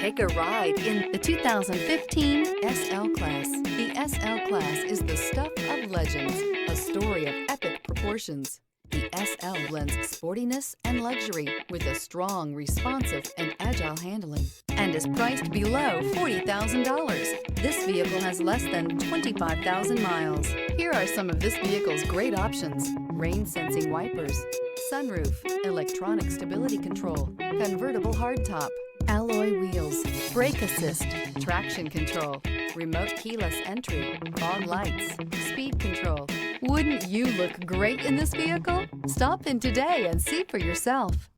Take a ride in the 2015 SL-Class. The SL-Class is the stuff of legends, a story of epic proportions. The SL blends sportiness and luxury with a strong, responsive, and agile handling, and is priced below $40,000. This vehicle has less than 25,000 miles. Here are some of this vehicle's great options: rain-sensing wipers, sunroof, electronic stability control, convertible hardtop, alloy wheels, brake assist, traction control, remote keyless entry, fog lights, speed control. Wouldn't you look great in this vehicle? Stop in today and see for yourself.